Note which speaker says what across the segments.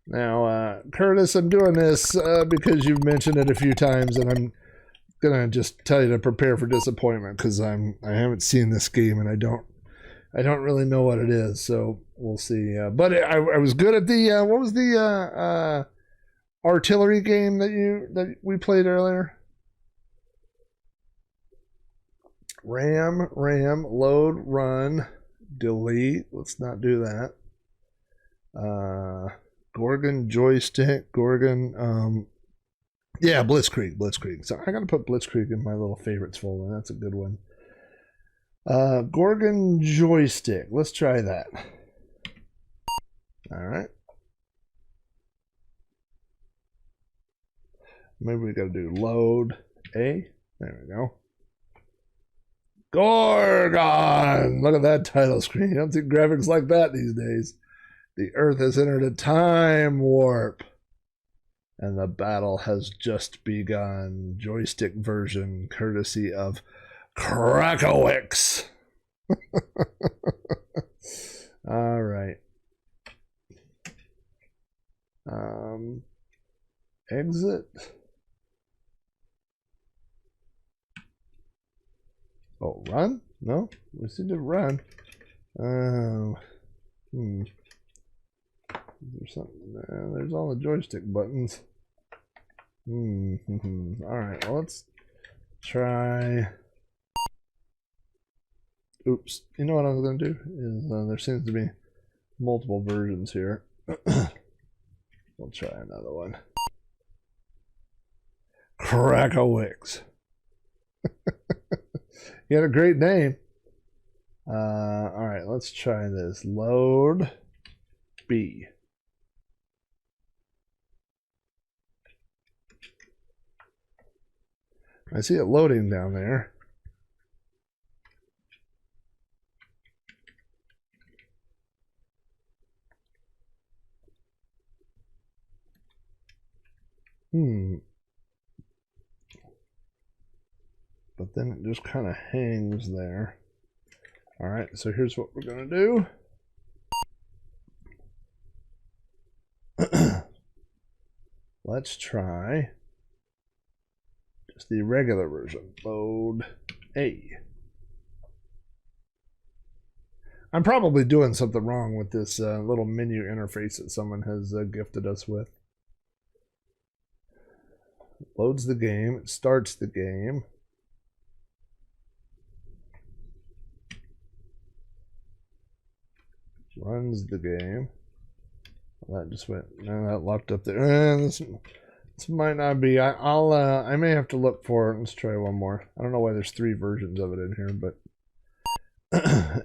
Speaker 1: Now, Curtis, I'm doing this because you've mentioned it a few times, and I'm gonna just tell you to prepare for disappointment because I haven't seen this game and I don't really know what it is, so we'll see. But I was good at the what was the artillery game that we played earlier? Ram, load, run, delete. Let's not do that. Gorgon joystick, Gorgon. Yeah, Blitzkrieg. So I gotta put Blitzkrieg in my little favorites folder. That's a good one. Gorgon joystick. Let's try that. All right. Maybe we gotta do load A. There we go. Gorgon! Look at that title screen. You don't see graphics like that these days. The Earth has entered a time warp. And the battle has just begun. Joystick version courtesy of Krakowicz. All right. Exit. Oh, run? No? We seem to run. Is there something there? There's all the joystick buttons. Alright, well, let's try. Oops. You know what I was going to do? Is there seems to be multiple versions here. We'll try another one. Krakowicz. You had a great name. Alright, let's try this. Load B. I see it loading down there. But then it just kind of hangs there. All right, so here's what we're going to do. Let's try just the regular version. Load A. I'm probably doing something wrong with this little menu interface that someone has gifted us with. Loads the game, it starts the game. Runs the game. Well, that just went. No, that locked up there. This might not be. I may have to look for it. Let's try one more. I don't know why there's 3 versions of it in here, but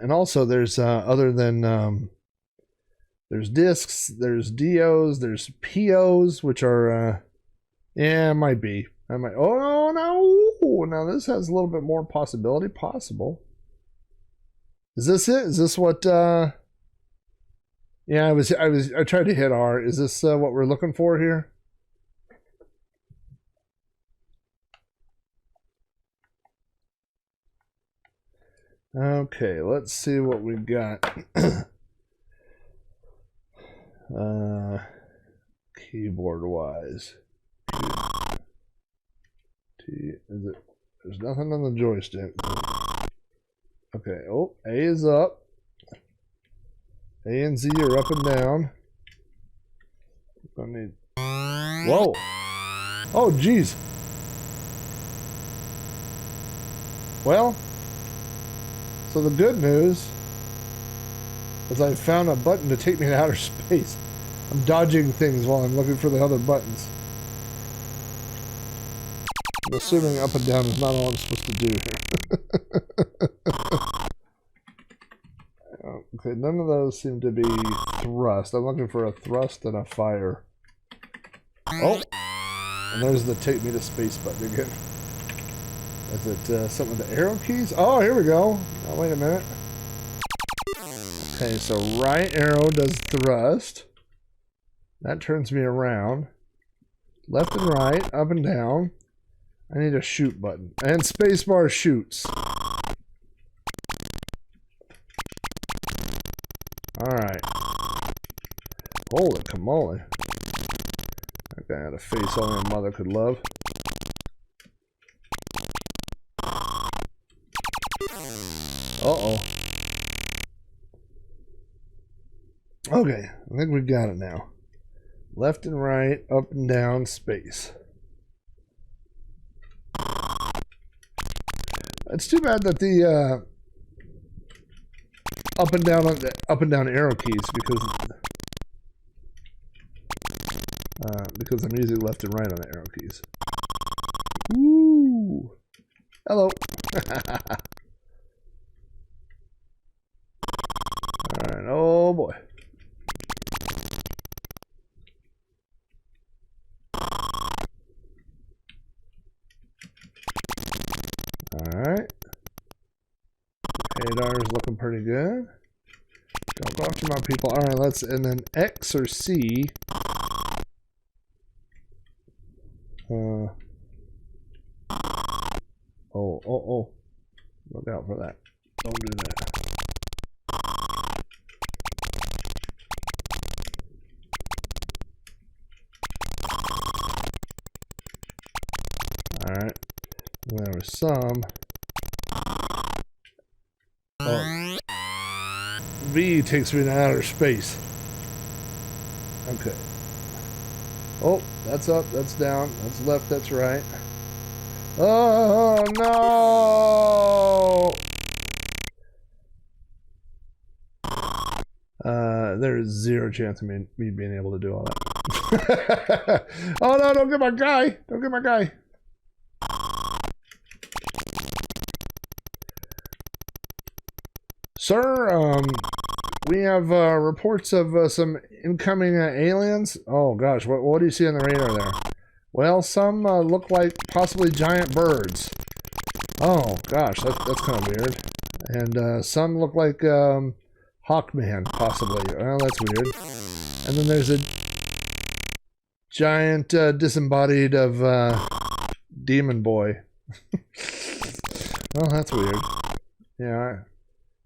Speaker 1: and also there's other than there's discs, there's DOs, there's POs, which are yeah, it might be. I might. Oh no! Now this has a little bit more possibility. Possible. Is this it? Is this what? Yeah, I tried to hit R. Is this what we're looking for here? Okay, let's see what we got. Keyboard wise. T is it? There's nothing on the joystick. Okay, oh, A is up. A and Z are up and down. I need. Whoa! Oh, geez. Well, so the good news is I found a button to take me to outer space. I'm dodging things while I'm looking for the other buttons. I'm assuming up and down is not all I'm supposed to do here. Okay, none of those seem to be thrust. I'm looking for a thrust and a fire. Oh! And there's the take me to space button again. Is it something with the arrow keys? Oh, here we go. Oh, wait a minute. Okay, so right arrow does thrust. That turns me around. Left and right, up and down. I need a shoot button. And spacebar shoots. Alright. Holy camole. That guy had a face only a mother could love. Uh-oh. Okay, I think we got it now. Left and right, up and down, space. It's too bad that the up and down arrow keys because I'm using left and right on the arrow keys. Woo! Hello. All right. Oh boy. Alright. Radar's looking pretty good. Don't go after my people. Alright, let's, and then X or C. Oh. Look out for that. Don't do that. Alright. There was some. Oh. V takes me to outer space. Okay. Oh, that's up, that's down, that's left, that's right. Oh no! There is zero chance of me being able to do all that. Oh no, don't get my guy! Don't get my guy! Sir, we have reports of some incoming aliens. Oh gosh, what do you see on the radar there? Well, some look like possibly giant birds. Oh gosh, that's kind of weird. And some look like Hawkman, possibly. Well, that's weird. And then there's a giant disembodied of Demon Boy. Well, that's weird. Yeah.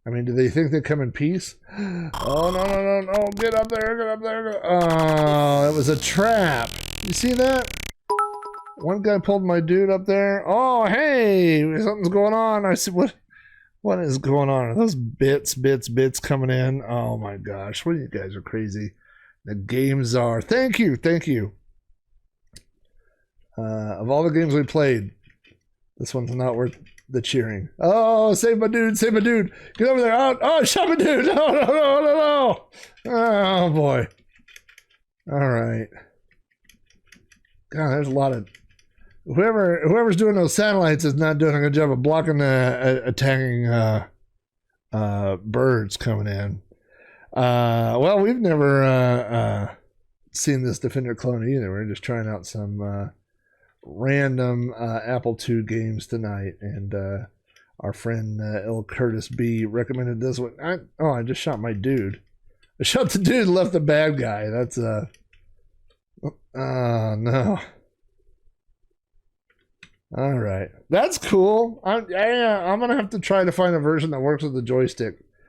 Speaker 1: I mean, do they think they come in peace? Oh, no. Get up there. Oh, it was a trap. You see that? One guy pulled my dude up there. Oh, hey, something's going on. I said, what is going on? Are those bits coming in? Oh my gosh, what you guys are crazy. The games are, thank you. Of all the games we played, this one's not worth the cheering. Oh, save my dude. Get over there. Oh, shot my dude. No. Oh, boy. All right. God, there's a lot of... Whoever's doing those satellites is not doing a good job of blocking the attacking birds coming in. Well, we've never seen this Defender clone either. We're just trying out some... random Apple II games tonight, and our friend Il Curtis B recommended this one. I just shot my dude. I shot the dude and left the bad guy. That's no. All right, that's cool. I'm gonna have to try to find a version that works with the joystick.